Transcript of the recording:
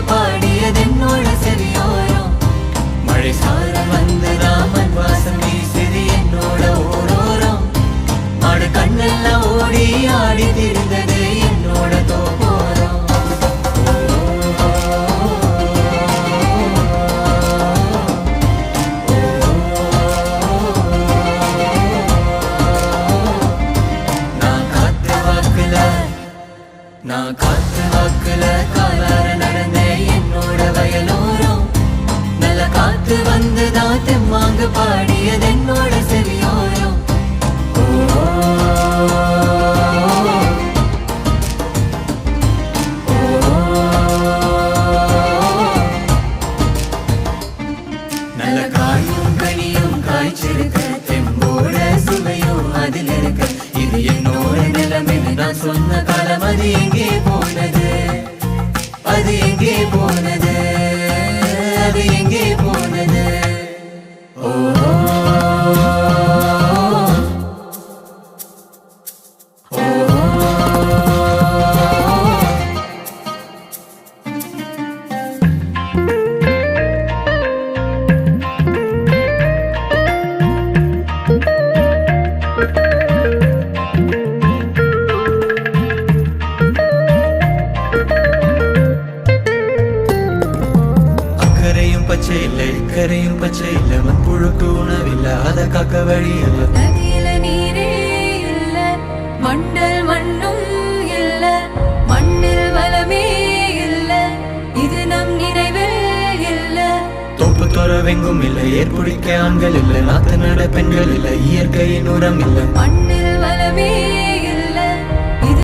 பாடியதென்னோட செவியோரம். மழை சாரல் வந்ததா மண் வாசம் வீசுது என்னோட ஓரோரம். மாடு கண்ணெல்லாம் ஓடி ஆடி திரிந்தது என்னோட தோப்போரம். நான் காத்து வாக்குல காலார நடந்தேன் என்னோட வயலோரம். நல்ல காத்து வந்துதா தெம்மாங்கு பாடியதென்னோட செவியோரம். நல்ல காயும் கனியும் காய்ச்சிருக்க தெம்போட சுவையும் அதில் இருக்க. இது என்னோட நிலைமைன்னு நான் சொன்ன காலம் அது எங்கே போனது, அது எங்கே போனது, அது எங்கே போனது. ஓ பச்சை இல்லை கரையும் பச்சை இல்லை மண்புழுக்கு உணவில்லை அதை காக்க வழி இல்லை. நதியில நீரே இல்ல மண்டல் மண்ணும் இல்ல மண்ணில் வளமே இல்ல இது நம் நிறைவே இல்ல. தோப்பு துறவெங்கும் இல்லை ஏற்புடிக்க ஆண்கள் இல்லை நாத்து நட பெண்கள் இல்லை இயற்கையின் உரம் இல்லை. மண்ணில் வளமே